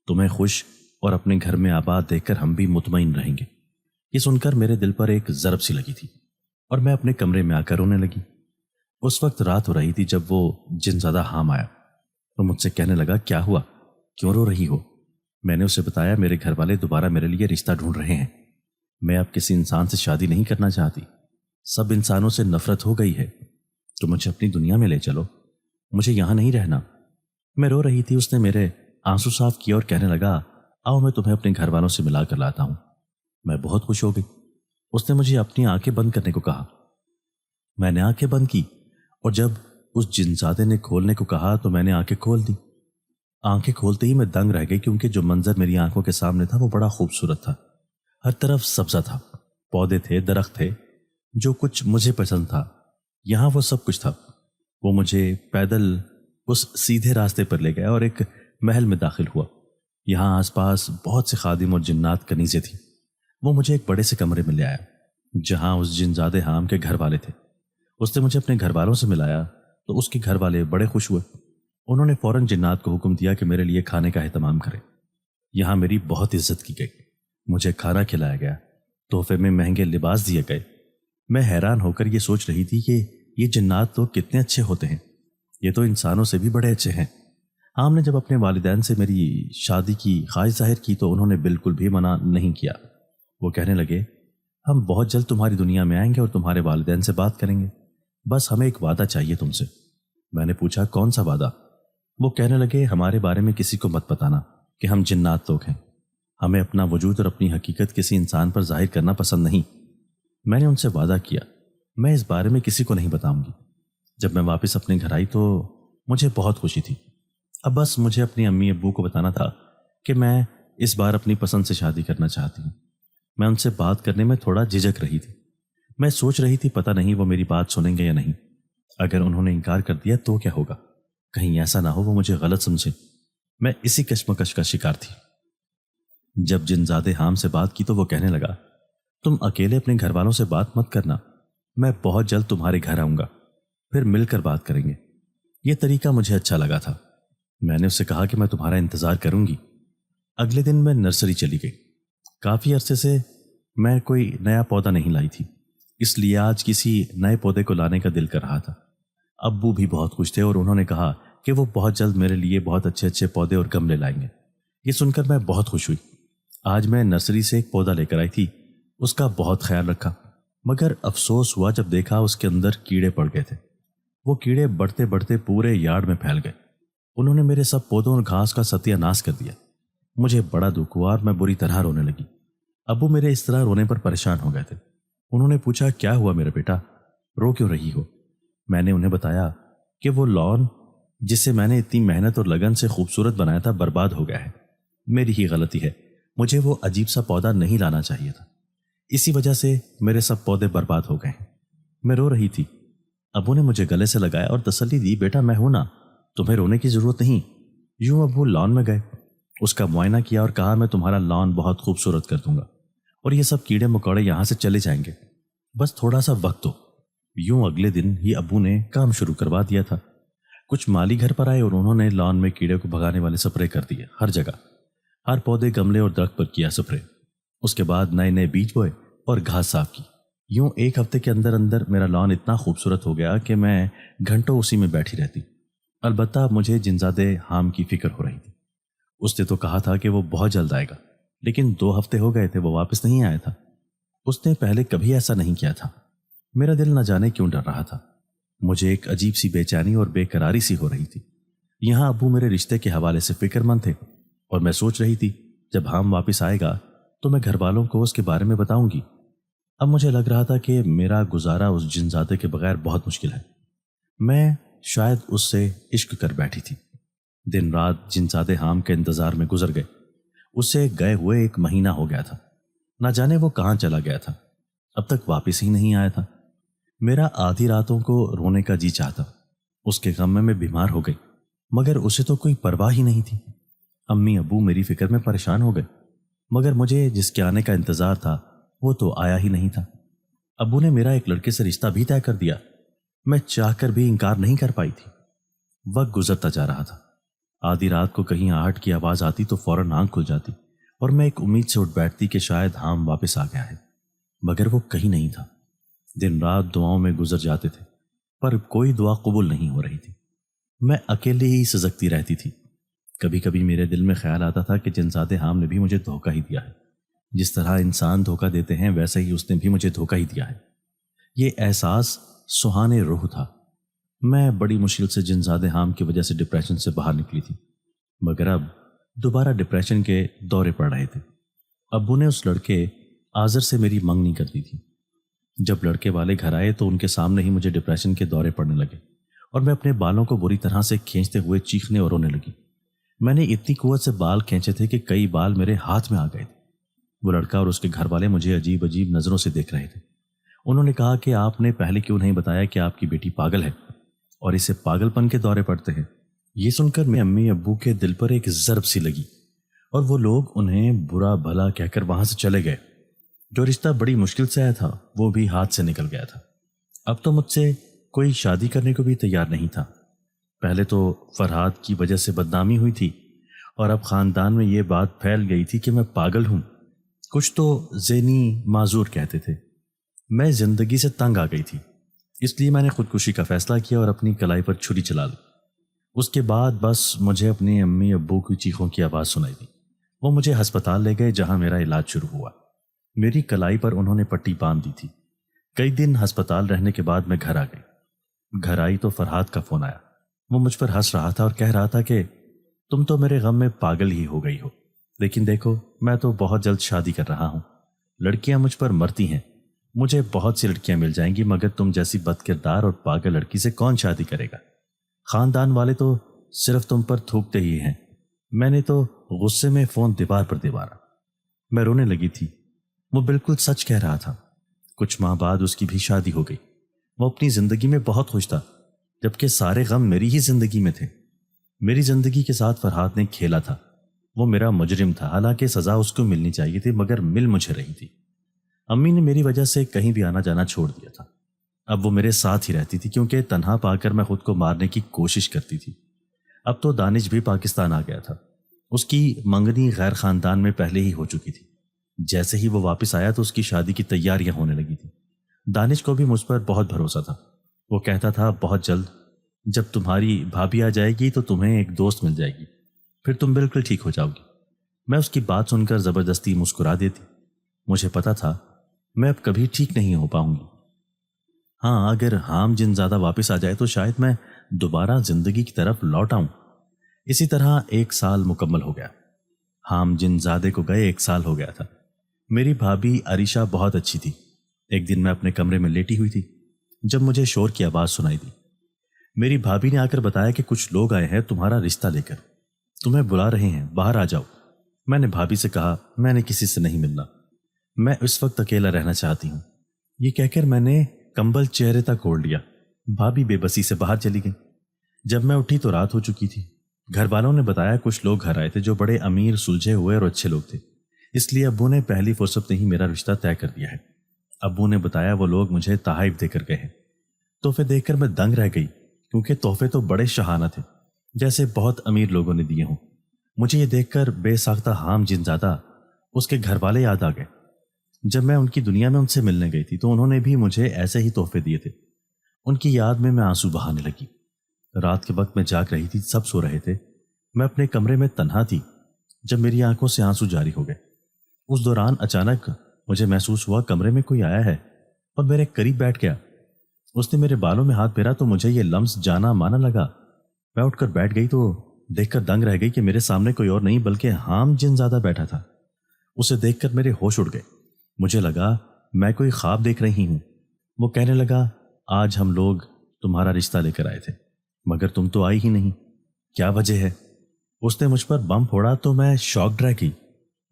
تمہیں خوش اور اپنے گھر میں آباد دیکھ کر ہم بھی مطمئن رہیں گے۔ یہ سن کر میرے دل پر ایک ضرب سی لگی تھی اور میں اپنے کمرے میں آ کر رونے لگی۔ اس وقت رات ہو رہی تھی جب وہ جن زادہ حام آیا۔ وہ مجھ سے کہنے لگا، کیا ہوا، کیوں رو رہی ہو؟ میں نے اسے بتایا، میرے گھر والے دوبارہ میرے لیے رشتہ ڈھونڈ رہے ہیں، میں اب کسی انسان سے شادی نہیں کرنا چاہتی، سب انسانوں سے نفرت ہو گئی ہے، تو مجھے اپنی دنیا میں لے چلو، مجھے یہاں نہیں رہنا۔ میں رو رہی تھی، اس نے میرے آنسو صاف کیا اور کہنے لگا، آؤ میں تمہیں اپنے گھر والوں سے ملا کر لاتا ہوں۔ میں بہت خوش ہو گئی۔ اس نے مجھے اپنی آنکھیں بند کرنے کو کہا۔ میں نے آنکھیں بند کی اور جب اس جن زادے نے کھولنے کو کہا تو میں نے آنکھیں کھول دی۔ آنکھیں کھولتے ہی میں دنگ رہ گئی، کیونکہ جو منظر میری آنکھوں کے سامنے تھا وہ بڑا خوبصورت تھا۔ ہر طرف سبزہ تھا، پودے تھے، درخت تھے، جو کچھ مجھے پسند تھا یہاں وہ سب کچھ تھا۔ وہ مجھے پیدل اس سیدھے راستے پر لے گیا اور ایک محل میں داخل ہوا۔ یہاں آس پاس بہت سے خادم اور جنات کنیزیں تھیں۔ وہ مجھے ایک بڑے سے کمرے میں لے آیا جہاں اس جنزادے حام کے گھر والے تھے۔ اس نے مجھے اپنے گھر والوں سے ملایا تو اس کے گھر والے بڑے خوش ہوئے۔ انہوں نے فوراً جنات کو حکم دیا کہ میرے لیے کھانے کا اہتمام کرے۔ یہاں میری بہت عزت کی گئی، مجھے کھانا کھلایا گیا، تحفے میں مہنگے لباس دیے گئے۔ میں حیران ہو کر یہ سوچ رہی تھی کہ یہ جنات تو کتنے اچھے ہوتے ہیں، یہ تو انسانوں سے بھی بڑے اچھے ہیں۔ حام نے جب اپنے والدین سے میری شادی کی خواہش ظاہر کی تو انہوں نے بالکل بھی منع نہیں کیا۔ وہ کہنے لگے، ہم بہت جلد تمہاری دنیا میں آئیں گے اور تمہارے والدین سے بات کریں گے، بس ہمیں ایک وعدہ چاہیے تم سے۔ میں نے پوچھا، کون سا وعدہ؟ وہ کہنے لگے، ہمارے بارے میں کسی کو مت بتانا کہ ہم جنات لوگ ہیں، ہمیں اپنا وجود اور اپنی حقیقت کسی انسان پر ظاہر کرنا پسند نہیں۔ میں نے ان سے وعدہ کیا، میں اس بارے میں کسی کو نہیں بتاؤں گی۔ جب میں واپس اپنے گھر آئی تو مجھے بہت خوشی تھی۔ اب بس مجھے اپنی امی ابو کو بتانا تھا کہ میں اس بار اپنی پسند سے شادی کرنا چاہتی ہوں۔ میں ان سے بات کرنے میں تھوڑا جھجک رہی تھی۔ میں سوچ رہی تھی پتہ نہیں وہ میری بات سنیں گے یا نہیں۔ اگر انہوں نے انکار کر دیا تو کیا ہوگا؟ کہیں ایسا نہ ہو وہ مجھے غلط سمجھے۔ میں اسی کشمکش کا شکار تھی۔ جب جنزادے حام سے بات کی تو وہ کہنے لگا، تم اکیلے اپنے گھر والوں سے بات مت کرنا، میں بہت جلد تمہارے گھر آؤں گا، پھر مل کر بات کریں گے۔ یہ طریقہ مجھے اچھا لگا تھا۔ میں نے اس سے کہا کہ میں تمہارا انتظار کروں گی۔ اگلے دن میں نرسری چلی گئی۔ کافی عرصے سے میں کوئی نیا پودا نہیں لائی تھی، اس لیے آج کسی نئے پودے کو لانے کا دل کر رہا تھا۔ ابو بھی بہت خوش تھے اور انہوں نے کہا کہ وہ بہت جلد میرے لیے بہت اچھے اچھے پودے اور گملے لائیں گے۔ یہ سن کر میں بہت خوش ہوئی۔ آج میں نرسری سے ایک پودا لے کر آئی تھی، اس کا بہت خیال رکھا، مگر افسوس ہوا جب دیکھا اس کے اندر کیڑے پڑ گئے تھے۔ وہ کیڑے بڑھتے بڑھتے پورے یارڈ میں پھیل گئے۔ انہوں نے میرے سب پودوں اور گھاس کا ستیہ ناش کر دیا۔ مجھے بڑا دکھ ہوا اور میں بری طرح رونے لگی۔ ابو میرے اس طرح رونے پر پریشان ہو گئے تھے۔ انہوں نے پوچھا، کیا ہوا میرے بیٹا، رو کیوں رہی ہو؟ میں نے انہیں بتایا کہ وہ لان جسے میں نے اتنی محنت اور لگن سے خوبصورت بنایا تھا برباد ہو گیا ہے۔ میری ہی غلطی ہے، مجھے وہ عجیب سا پودا نہیں لانا چاہیے تھا، اسی وجہ سے میرے سب پودے برباد ہو گئے ہیں۔ میں رو رہی تھی۔ ابو نے مجھے گلے سے لگایا اور تسلی دی، بیٹا میں ہوں نا، تمہیں رونے کی ضرورت نہیں۔ یوں ابو لان میں گئے، اس کا معائنہ کیا اور کہا، میں تمہارا لان بہت خوبصورت کر دوں گا اور یہ سب کیڑے مکوڑے یہاں سے چلے جائیں گے، بس تھوڑا سا وقت دو۔ یوں اگلے دن ہی ابو نے کام شروع کروا دیا تھا۔ کچھ مالی گھر پر آئے اور انہوں نے لان میں کیڑے کو بھگانے والے سپرے کر دیے، ہر جگہ، ہر پودے، گملے اور درخت پر کیا سپرے۔ اس کے بعد نئے نئے بیج بوئے اور گھاس صاف کی۔ یوں ایک ہفتے کے اندر اندر میرا لان اتنا خوبصورت ہو گیا کہ میں گھنٹوں اسی میں بیٹھی رہتی۔ البتہ مجھے جنزادے حام کی فکر ہو رہی تھی۔ اس نے تو کہا تھا کہ وہ بہت جلد آئے گا، لیکن 2 ہفتے ہو گئے تھے وہ واپس نہیں آیا تھا۔ اس نے پہلے کبھی ایسا نہیں کیا تھا۔ میرا دل نہ جانے کیوں ڈر رہا تھا۔ مجھے ایک عجیب سی بے چینی اور بے قراری سی ہو رہی تھی۔ یہاں ابو میرے رشتے کے حوالے سے فکر مند تھے اور میں سوچ رہی تھی جب حام واپس آئے گا تو میں گھر والوں کو اس کے بارے میں بتاؤں گی۔ اب مجھے لگ رہا تھا کہ میرا گزارا اس جنزادے کے بغیر بہت مشکل ہے۔ میں شاید اس سے عشق کر بیٹھی تھی۔ دن رات جنزادے حام کے انتظار میں گزر گئے۔ اس سے گئے ہوئے 1 مہینہ ہو گیا تھا۔ نہ جانے وہ کہاں چلا گیا تھا، اب تک واپس ہی نہیں آیا تھا۔ میرا آدھی راتوں کو رونے کا جی چاہتا۔ اس کے غم میں بیمار ہو گئی، مگر اسے تو کوئی پرواہ ہی نہیں تھی۔ امی ابو میری فکر میں پریشان ہو گئے، مگر مجھے جس کے آنے کا انتظار تھا وہ تو آیا ہی نہیں تھا۔ ابو نے میرا ایک لڑکے سے رشتہ بھی طے کر دیا۔ میں چاہ کر بھی انکار نہیں کر پائی تھی۔ وقت گزرتا جا رہا تھا۔ آدھی رات کو کہیں آہٹ کی آواز آتی تو فوراً آنکھ کھل جاتی اور میں ایک امید سے اٹھ بیٹھتی کہ شاید حام واپس آ گیا ہے، مگر وہ کہیں نہیں تھا۔ دن رات دعاؤں میں گزر جاتے تھے پر کوئی دعا قبول نہیں ہو رہی تھی۔ میں اکیلے ہی سزکتی رہتی تھی۔ کبھی کبھی میرے دل میں خیال آتا تھا کہ جنزادے حام نے بھی مجھے دھوکہ ہی دیا ہے۔ جس طرح انسان دھوکہ دیتے ہیں ویسے ہی اس نے بھی مجھے دھوکہ ہی دیا ہے۔ یہ احساس سہانے روح تھا۔ میں بڑی مشکل سے جنزادے حام کی وجہ سے ڈپریشن سے باہر نکلی تھی، مگر اب دوبارہ ڈپریشن کے دورے پڑ رہے تھے۔ ابو نے اس لڑکے آذر سے میری منگنی کر دی تھی۔ جب لڑکے والے گھر آئے تو ان کے سامنے ہی مجھے ڈپریشن کے دورے پڑنے لگے اور میں اپنے بالوں کو بری طرح سے کھینچتے ہوئے چیخنے اور رونے لگی۔ میں نے اتنی قوت سے بال کھینچے تھے کہ کئی بال میرے ہاتھ میں آ گئے تھے۔ وہ لڑکا اور اس کے گھر والے مجھے عجیب عجیب نظروں سے دیکھ رہے تھے۔ انہوں نے کہا کہ آپ نے پہلے کیوں نہیں بتایا کہ آپ کی بیٹی پاگل ہے اور اسے پاگل پن کے دورے پڑتے ہیں۔ یہ سن کر میرے امی ابو کے دل پر ایک ضرب سی لگی اور وہ لوگ انہیں برا بھلا کہہ کر وہاں سے چلے گئے۔ جو رشتہ بڑی مشکل سے آیا تھا وہ بھی ہاتھ سے نکل گیا تھا۔ اب تو مجھ سے کوئی شادی کرنے کو بھی تیار نہیں تھا۔ پہلے تو فرحات کی وجہ سے بدنامی ہوئی تھی اور اب خاندان میں یہ بات پھیل گئی تھی کہ میں پاگل ہوں۔ کچھ تو ذہنی معذور کہتے تھے۔ میں زندگی سے تنگ آ گئی تھی، اس لیے میں نے خودکشی کا فیصلہ کیا اور اپنی کلائی پر چھری چلا لی۔ اس کے بعد بس مجھے اپنے امی ابو کی چیخوں کی آواز سنائی دی۔ وہ مجھے ہسپتال لے گئے جہاں میرا علاج شروع ہوا۔ میری کلائی پر انہوں نے پٹی باندھ دی تھی۔ کئی دن ہسپتال رہنے کے بعد میں گھر آ گئی۔ گھر آئی تو فرحات کا فون آیا۔ وہ مجھ پر ہنس رہا تھا اور کہہ رہا تھا کہ تم تو میرے غم میں پاگل ہی ہو گئی ہو، لیکن دیکھو میں تو بہت جلد شادی کر رہا ہوں۔ لڑکیاں مجھ پر مرتی ہیں، مجھے بہت سی لڑکیاں مل جائیں گی، مگر تم جیسی بد کردار اور پاگل لڑکی سے کون شادی کرے گا؟ خاندان والے تو صرف تم پر تھوکتے ہی ہیں۔ میں نے تو غصے میں فون دیوار پر دیوارا۔ میں رونے لگی تھی۔ وہ بالکل سچ کہہ رہا تھا۔ کچھ ماہ بعد اس کی بھی شادی ہو گئی۔ وہ اپنی زندگی میں بہت خوش تھا، جبکہ سارے غم میری ہی زندگی میں تھے۔ میری زندگی کے ساتھ فرحات نے کھیلا تھا۔ وہ میرا مجرم تھا، حالانکہ سزا اس کو ملنی چاہیے تھی، مگر مل مجھے رہی تھی۔ امی نے میری وجہ سے کہیں بھی آنا جانا چھوڑ دیا تھا۔ اب وہ میرے ساتھ ہی رہتی تھی، کیونکہ تنہا پا کر میں خود کو مارنے کی کوشش کرتی تھی۔ اب تو دانش بھی پاکستان آ گیا تھا۔ اس کی منگنی غیر خاندان میں پہلے ہی ہو چکی تھی۔ جیسے ہی وہ واپس آیا تو اس کی شادی کی تیاریاں ہونے لگی تھیں۔ دانش کو بھی مجھ پر بہت بھروسہ تھا۔ وہ کہتا تھا بہت جلد جب تمہاری بھابھی آ جائے گی تو تمہیں ایک دوست مل جائے گی، پھر تم بالکل ٹھیک ہو جاؤ گی۔ میں اس کی بات سن کر زبردستی مسکرا دیتی۔ مجھے پتا تھا میں اب کبھی ٹھیک نہیں ہو پاؤں گی۔ ہاں، اگر حام جن زادہ واپس آ جائے تو شاید میں دوبارہ زندگی کی طرف لوٹ آؤں۔ اسی طرح 1 سال مکمل ہو گیا۔ حام جن زادے کو گئے 1 سال ہو گیا تھا۔ میری بھابھی عریشہ بہت اچھی تھی۔ ایک دن میں اپنے کمرے میں لیٹی ہوئی تھی جب مجھے شور کی آواز سنائی دی۔ میری بھابھی نے آ کر بتایا کہ کچھ لوگ آئے ہیں تمہارا رشتہ لے کر، تمہیں بلا رہے ہیں، باہر آ جاؤ۔ میں نے بھابھی سے کہا میں نے کسی سے نہیں ملنا، میں اس وقت اکیلا رہنا چاہتی ہوں۔ یہ کہہ کر میں نے کمبل چہرے تک اوڑھ لیا۔ بھابھی بے بسی سے باہر چلی گئی۔ جب میں اٹھی تو رات ہو چکی تھی۔ گھر والوں نے بتایا کچھ لوگ گھر آئے تھے جو بڑے امیر، سلجھے ہوئے اور اچھے لوگ تھے، اس لیے ابو نے پہلی فرصت میں ہی میرا رشتہ طے کر دیا ہے۔ ابو نے بتایا وہ لوگ مجھے تحائف دے کر گئے ہیں۔ تحفے دیکھ کر میں دنگ رہ گئی، کیونکہ تحفے تو بڑے شاہانہ تھے، جیسے بہت امیر لوگوں نے دیے ہوں۔ مجھے یہ دیکھ کر بے ساختہ حام جن زادہ، اس کے گھر والے یاد آ گئے۔ جب میں ان کی دنیا میں ان سے ملنے گئی تھی تو انہوں نے بھی مجھے ایسے ہی تحفے دیے تھے۔ ان کی یاد میں آنسو بہانے لگی۔ رات کے وقت میں جاگ رہی تھی، سب سو رہے تھے، میں اپنے کمرے میں تنہا تھی جب میری آنکھوں سے آنسو جاری ہو گئے۔ اس دوران اچانک مجھے محسوس ہوا کمرے میں کوئی آیا ہے اور میرے قریب بیٹھ گیا۔ اس نے میرے بالوں میں ہاتھ پھیرا تو مجھے یہ لمس جانا مانا لگا۔ میں اٹھ کر بیٹھ گئی تو دیکھ کر دنگ رہ گئی کہ میرے سامنے کوئی اور نہیں بلکہ حام جن زادہ بیٹھا تھا۔ اسے دیکھ کر میرے ہوش اڑ گئے۔ مجھے لگا میں کوئی خواب دیکھ رہی ہوں۔ وہ کہنے لگا آج ہم لوگ تمہارا رشتہ لے کر آئے تھے، مگر تم تو آئی ہی نہیں، کیا وجہ ہے؟ اس نے مجھ پر بم پھوڑا تو میں شاکڈ رہ گئی۔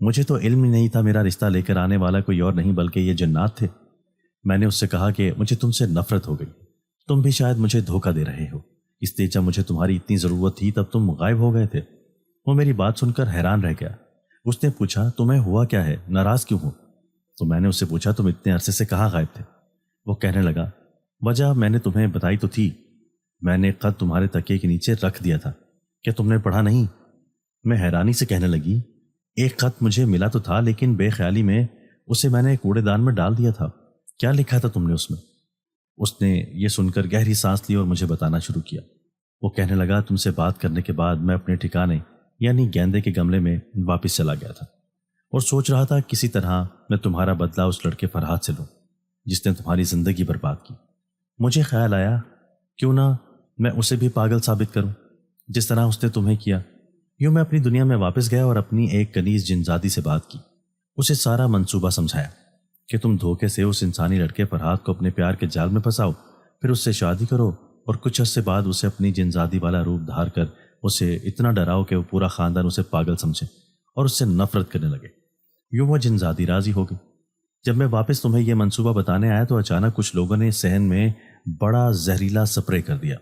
مجھے تو علم ہی نہیں تھا میرا رشتہ لے کر آنے والا کوئی اور نہیں بلکہ یہ جنات تھے۔ میں نے اس سے کہا کہ مجھے تم سے نفرت ہو گئی، تم بھی شاید مجھے دھوکہ دے رہے ہو، اس لیے جب مجھے تمہاری اتنی ضرورت تھی تب تم غائب ہو گئے تھے۔ وہ میری بات سن کر حیران رہ گیا۔ اس نے پوچھا تمہیں ہوا کیا ہے، ناراض کیوں ہو؟ تو میں نے اس سے پوچھا تم اتنے عرصے سے کہاں غائب تھے؟ وہ کہنے لگا وجہ میں نے تمہیں بتائی تو تھی، میں نے ایک خط تمہارے تکیے کے نیچے رکھ دیا تھا، کیا تم نے پڑھا نہیں؟ میں حیرانی سے کہنے لگی ایک خط مجھے ملا تو تھا لیکن بے خیالی میں اسے میں نے ایک کوڑے دان میں ڈال دیا تھا، کیا لکھا تھا تم نے اس میں؟ اس نے یہ سن کر گہری سانس لی اور مجھے بتانا شروع کیا۔ وہ کہنے لگا تم سے بات کرنے کے بعد میں اپنے ٹھکانے یعنی گیندے کے گملے میں واپس چلا گیا تھا اور سوچ رہا تھا کسی طرح میں تمہارا بدلہ اس لڑکے فرحات سے لوں جس نے تمہاری زندگی برباد کی۔ مجھے خیال آیا کیوں نہ میں اسے بھی پاگل ثابت کروں جس طرح اس نے تمہیں کیا۔ یوں میں اپنی دنیا میں واپس گیا اور اپنی ایک کنیز جنزادی سے بات کی، اسے سارا منصوبہ سمجھایا کہ تم دھوکے سے اس انسانی لڑکے فرحات کو اپنے پیار کے جال میں پھنساؤ، پھر اس سے شادی کرو اور کچھ عرصے بعد اسے اپنی جنزادی والا روپ دھار کر اسے اتنا ڈراؤ کہ وہ پورا خاندان اسے پاگل سمجھے اور اس سے نفرت کرنے لگے۔ یوں وہ جن زادی راضی ہو گئی۔ جب میں واپس تمہیں یہ منصوبہ بتانے آیا تو اچانک کچھ لوگوں نے صحن میں بڑا زہریلا سپرے کر دیا۔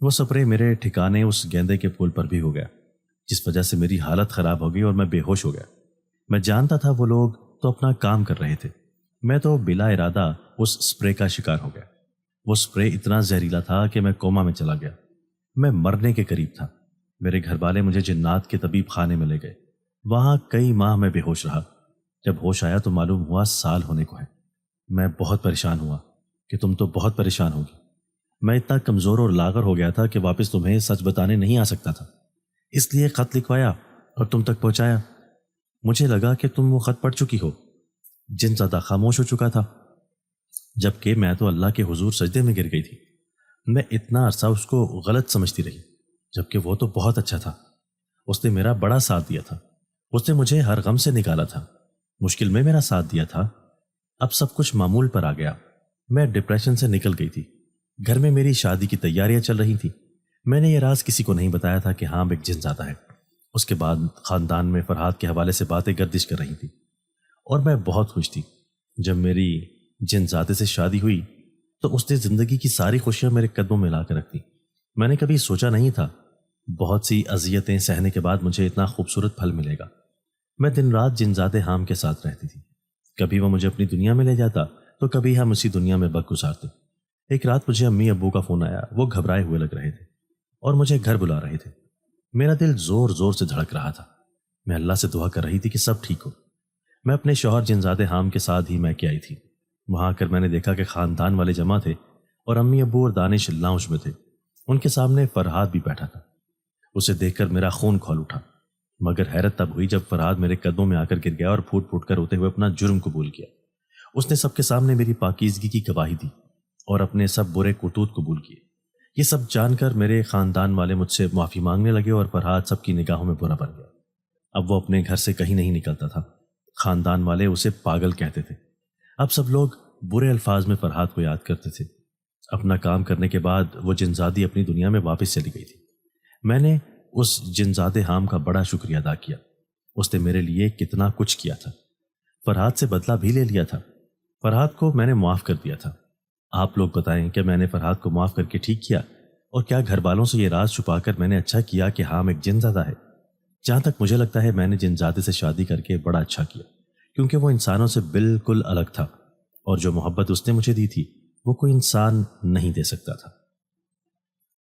وہ سپرے میرے ٹھکانے اس گیندے کے پھول پر بھی ہو گیا، جس وجہ سے میری حالت خراب ہو گئی اور میں بے ہوش ہو گیا۔ میں جانتا تھا وہ لوگ تو اپنا کام کر رہے تھے، میں تو بلا ارادہ اس سپرے کا شکار ہو گیا۔ وہ سپرے اتنا زہریلا تھا کہ میں کوما میں چلا گیا۔ میں مرنے کے قریب تھا۔ میرے گھر والے مجھے جنات کے طبیب خانے میں لے گئے۔ وہاں کئی ماہ میں بے ہوش رہا۔ جب ہوش آیا تو معلوم ہوا سال ہونے کو ہے۔ میں بہت پریشان ہوا کہ تم تو بہت پریشان ہوگی۔ میں اتنا کمزور اور لاغر ہو گیا تھا کہ واپس تمہیں سچ بتانے نہیں آ سکتا تھا، اس لیے خط لکھوایا اور تم تک پہنچایا۔ مجھے لگا کہ تم وہ خط پڑھ چکی ہو۔ جن زدہ خاموش ہو چکا تھا، جبکہ میں تو اللہ کے حضور سجدے میں گر گئی تھی۔ میں اتنا عرصہ اس کو غلط سمجھتی رہی، جبکہ وہ تو بہت اچھا تھا۔ اس نے میرا بڑا ساتھ دیا تھا، اس نے مجھے ہر غم سے نکالا تھا، مشکل میں میرا ساتھ دیا تھا۔ اب سب کچھ معمول پر آ گیا۔ میں ڈپریشن سے نکل گئی تھی۔ گھر میں میری شادی کی تیاریاں چل رہی تھیں۔ میں نے یہ راز کسی کو نہیں بتایا تھا کہ ہاں ایک جن زادہ ہے۔ اس کے بعد خاندان میں فرحات کے حوالے سے باتیں گردش کر رہی تھیں اور میں بہت خوش تھی۔ جب میری جن زادے سے شادی ہوئی تو اس نے زندگی کی ساری خوشیاں میرے قدموں میں لا کر رکھ دی۔ میں نے کبھی سوچا نہیں تھا بہت سی اذیتیں سہنے کے بعد مجھے اتنا خوبصورت پھل ملے گا۔ میں دن رات جن زادے حام کے ساتھ رہتی تھی۔ کبھی وہ مجھے اپنی دنیا میں لے جاتا تو کبھی ہم اسی دنیا میں وقت گزارتے۔ ایک رات مجھے امی ابو کا فون آیا۔ وہ گھبرائے ہوئے لگ رہے تھے اور مجھے گھر بلا رہے تھے۔ میرا دل زور زور سے دھڑک رہا تھا۔ میں اللہ سے دعا کر رہی تھی کہ سب ٹھیک ہو۔ میں اپنے شوہر جن زادے حام کے ساتھ ہی میکے آئی تھی۔ وہاں آ کر میں نے دیکھا کہ خاندان والے جمع تھے اور امی ابو اور دانش لاؤنج میں تھے۔ ان کے سامنے فرحات بھی بیٹھا تھا۔ اسے دیکھ کر میرا خون کھول اٹھا، مگر حیرت تب ہوئی جب فرحات میرے قدموں میں آ کر گر گیا اور پھوٹ پھوٹ کر روتے ہوئے اپنا جرم قبول کیا۔ اس نے سب کے سامنے میری پاکیزگی کی گواہی دی اور اپنے سب برے کرتوت قبول کیے۔ یہ سب جان کر میرے خاندان والے مجھ سے معافی مانگنے لگے اور فرحات سب کی نگاہوں میں برا بن گیا۔ اب وہ اپنے گھر سے کہیں نہیں نکلتا تھا۔ خاندان والے اسے پاگل کہتے تھے۔ اب سب لوگ برے الفاظ میں فرحات کو یاد کرتے تھے۔ اپنا کام کرنے کے بعد وہ جنزادی اپنی دنیا میں واپس چلی گئی تھی۔ میں نے اس جنزادے حام کا بڑا شکریہ ادا کیا۔ اس نے میرے لیے کتنا کچھ کیا تھا۔ فرحات سے بدلہ بھی لے لیا تھا۔ فرحات کو میں نے معاف کر دیا تھا۔ آپ لوگ بتائیں کہ میں نے فرحات کو معاف کر کے ٹھیک کیا، اور کیا گھر والوں سے یہ راز چھپا کر میں نے اچھا کیا کہ حام ایک جن زادہ ہے؟ جہاں تک مجھے لگتا ہے میں نے جن زادے سے شادی کر کے بڑا اچھا کیا، کیونکہ وہ انسانوں سے بالکل الگ تھا اور جو محبت اس نے مجھے دی تھی وہ کوئی انسان نہیں دے سکتا تھا۔